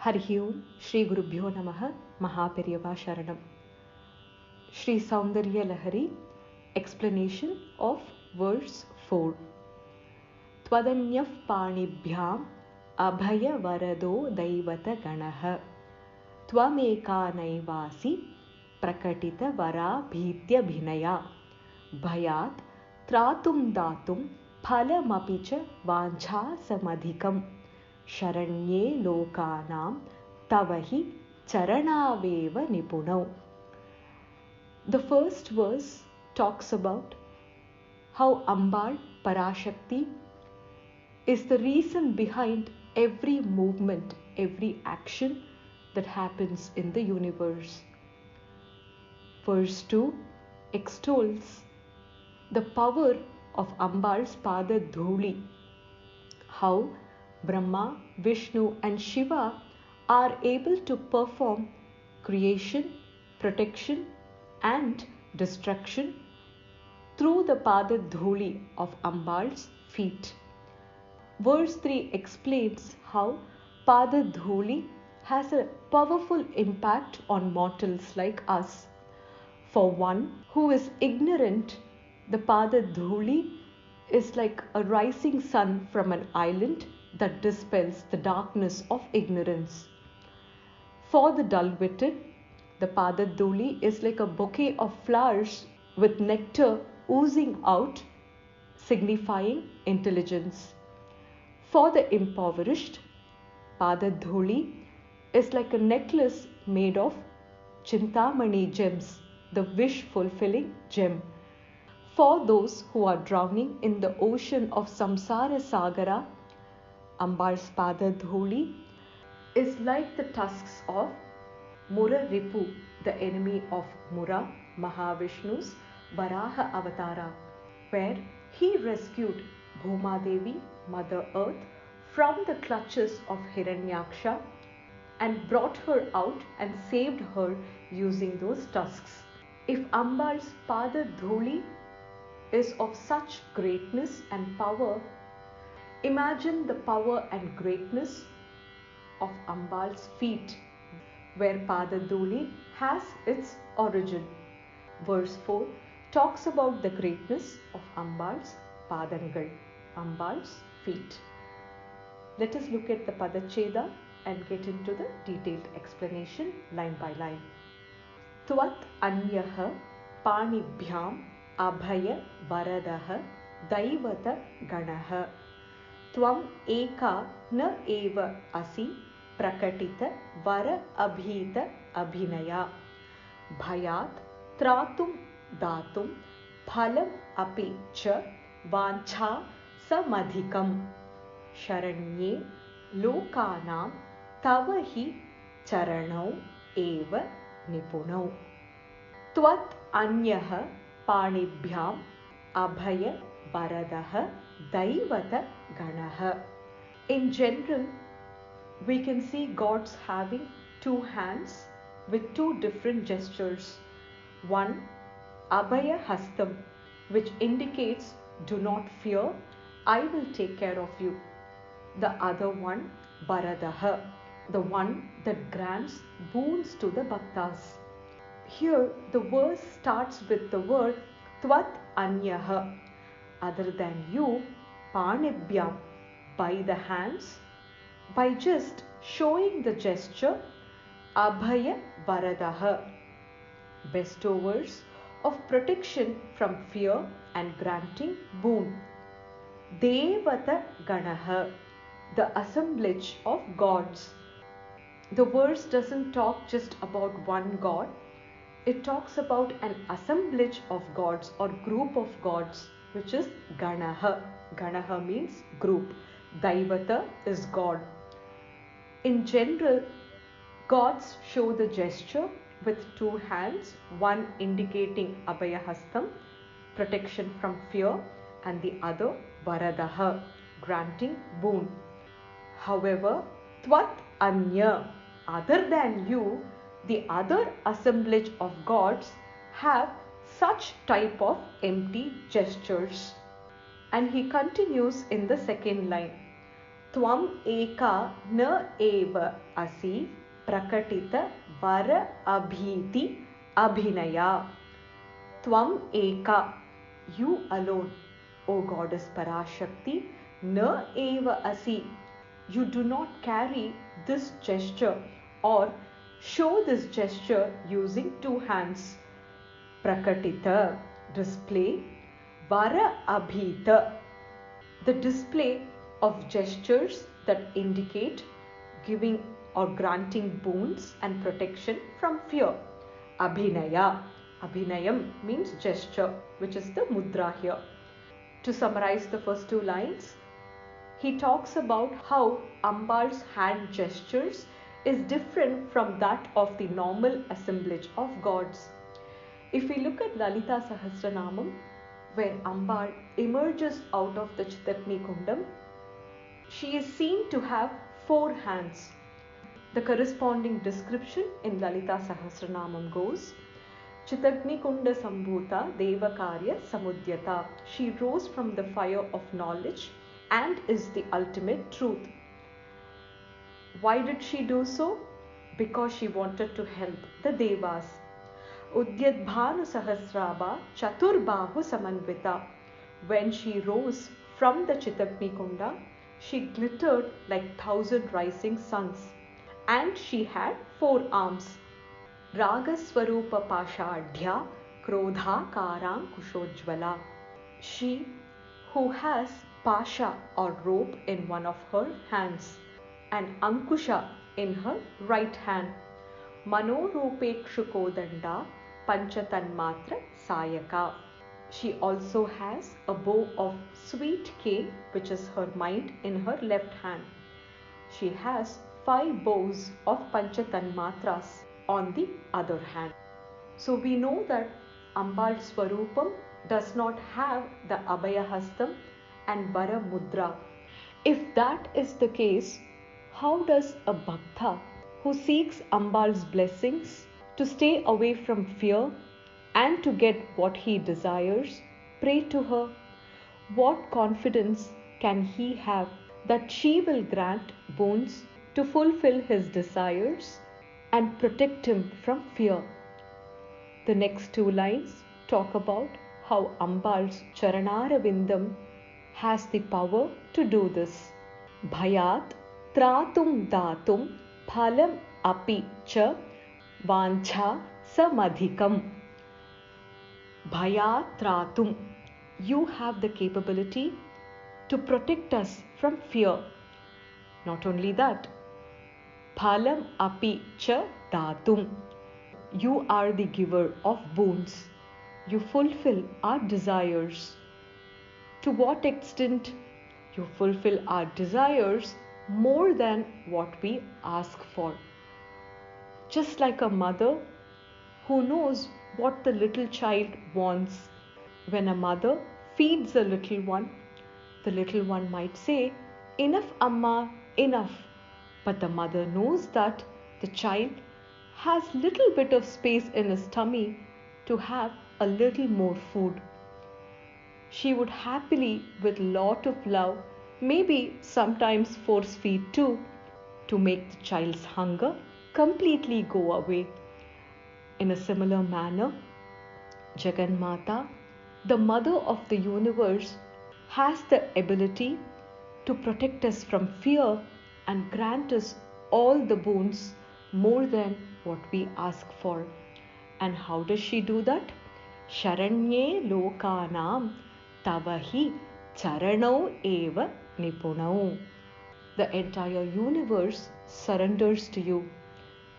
Harihi Om, Shri Gurubhyo Namaha, Mahaperiyava Sharanam. Shri Soundarya Lahari, explanation of verse 4. Twadanyaf panibhyam abhaya varado daivata ganaha Tvameka naivasi prakatita vara bhitya bhinaya bhayat tratum datum phalamapicha vancha samadhikam Sharanye lokanam tavahi charanaveva nipunau. The first verse talks about how Ambal Parashakti is the reason behind every movement, every action that happens in the universe. Verse 2 extols the power of Ambal's Pada Dhuli, how Brahma, Vishnu and Shiva are able to perform creation, protection and destruction through the Pada Dhuli of Ambal's feet. Verse 3 explains how Pada Dhuli has a powerful impact on mortals like us. For one who is ignorant, the Pada Dhuli is like a rising sun from an island that dispels the darkness of ignorance. For the dull-witted, the Pada Dhuli is like a bouquet of flowers with nectar oozing out, signifying intelligence. For the impoverished, Pada Dhuli is like a necklace made of Chintamani gems, the wish-fulfilling gem. For those who are drowning in the ocean of Samsara Sagara, Ambal's Pada Dhuli is like the tusks of Mura Ripu, the enemy of Mura, Mahavishnu's Varaha Avatara, where he rescued Bhuma Devi, Mother Earth, from the clutches of Hiranyaksha and brought her out and saved her using those tusks. If Ambal's Pada Dhuli is of such greatness and power, imagine the power and greatness of Ambal's feet, where Pada Dhuli has its origin. Verse 4 talks about the greatness of Ambal's Padangal, Ambal's feet. Let us look at the Padacheda and get into the detailed explanation line by line. Tvat anyaha panibhyam abhaya varadaha daivata ganaha Tvam eka na eva asi prakatita vara abhita abhinaya bhayat tratum datum phalam api cha vancha samadhikam sharanye lokanam tavahi charanau eva nipunau. Tvat anyaha panibhyam abhaya varadaha daivata ganaha. In general, we can see gods having two hands with two different gestures. One, Abhaya Hastam, which indicates do not fear, I will take care of you. The other one, Varadaha, the one that grants boons to the Bhaktas. Here the verse starts with the word Tvat Anyaha, other than you, Panibhyam, by the hands, by just showing the gesture Abhaya Varadaha, bestowers of protection from fear and granting boon. Devata Ganaha, the assemblage of gods. The verse doesn't talk just about one god, it talks about an assemblage of gods or group of gods, which is Ganaha. Ganaha means group. Daivata is God. In general, gods show the gesture with two hands, one indicating Abhayahastam, protection from fear, and the other Varadaha, granting boon. However, Tvat Anya, other than you, the other assemblage of gods have such type of empty gestures. And he continues in the second line. Tvam eka na eva asi prakatita vara abhiti abhinaya. Tvam eka, you alone, O Goddess Parashakti, na eva asi, you do not carry this gesture or show this gesture using two hands. Prakatita, display, vara abhita, the display of gestures that indicate giving or granting boons and protection from fear. Abhinaya, abhinayam means gesture, which is the mudra here. To summarize the first two lines, he talks about how Ambal's hand gestures is different from that of the normal assemblage of gods. If we look at Lalita Sahasranamam, where Ambal emerges out of the Chitakni Kundam, she is seen to have 4 hands. The corresponding description in Lalita Sahasranamam goes, Chitakni Kunda Sambhuta Devakarya Samudyata. She rose from the fire of knowledge and is the ultimate truth. Why did she do so? Because she wanted to help the Devas. Udyadbhanu Sahasraba Chaturbahu Samanvita. When she rose from the Chitakni Kunda, she glittered like 1,000 rising suns, and she had 4 arms. Ragaswarupa Pashadhya Krodha Karang Kushojvala. She who has Pasha or rope in one of her hands and Ankusha in her right hand. Manorupekshukodanda Panchatanmatra Sayaka. She also has a bow of sweet cane, which is her mind, in her left hand. She has 5 bows of Panchatanmatras on the other hand. So we know that Ambal Swarupam does not have the Abhayahastam and Vara Mudra. If that is the case, how does a Bhakta who seeks Ambal's blessings to stay away from fear and to get what he desires pray to her? What confidence can he have that she will grant boons to fulfill his desires and protect him from fear? The next 2 lines talk about how Ambal's Charanaravindam has the power to do this. Bhayat tratum datum phalam api cha vancha samadhikam. Bhayat tratum, you have the capability to protect us from fear. Not only that, phalam api cha datum, you are the giver of boons. You fulfill our desires. To what extent? You fulfill our desires more than what we ask for. Just like a mother who knows what the little child wants. When a mother feeds the little one might say, "Enough, Amma, enough." But the mother knows that the child has little bit of space in his tummy to have a little more food. She would happily, with lot of love, maybe sometimes force feed too, to make the child's hunger completely go away. In a similar manner, Jagannatha, the mother of the universe, has the ability to protect us from fear and grant us all the boons more than what we ask for. And how does she do that? Sharanye lokanam tavahi charanau eva nipunau. The entire universe surrenders to you,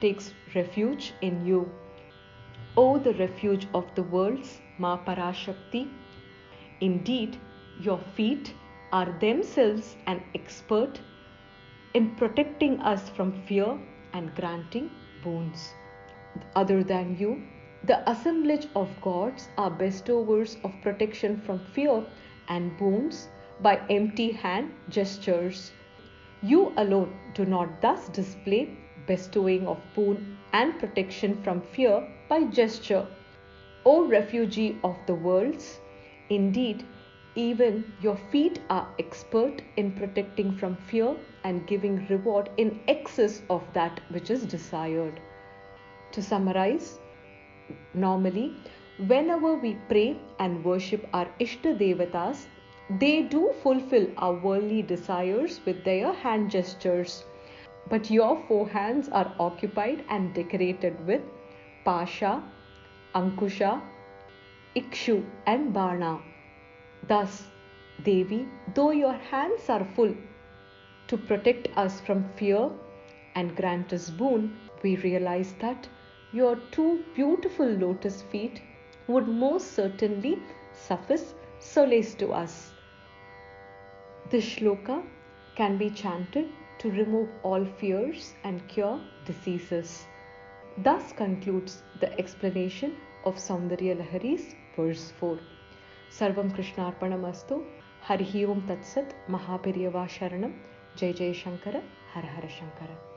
takes refuge in you. O the refuge of the worlds, Ma Parashakti, indeed your feet are themselves an expert in protecting us from fear and granting boons. Other than you, the assemblage of gods are bestowers of protection from fear and boons by empty hand gestures. You alone do not thus display bestowing of boon and protection from fear by gesture. O refugee of the worlds, indeed, Even your feet are expert in protecting from fear and giving reward in excess of that which is desired. To summarize, normally, whenever we pray and worship our Ishta Devatas, they do fulfill our worldly desires with their hand gestures. But your four hands are occupied and decorated with Pasha, Ankusha, Ikshu, and Bana. Thus, Devi, though your hands are full to protect us from fear and grant us boon, we realize that your two beautiful lotus feet would most certainly suffice solace to us. This shloka can be chanted to remove all fears and cure diseases. Thus concludes the explanation of Soundarya Lahari's verse 4. Sarvam Krishnarpanamastu. Harihi Om Tat Sat. Mahaperiyava Sharanam. Jai Jai Shankara. Har Har Shankara.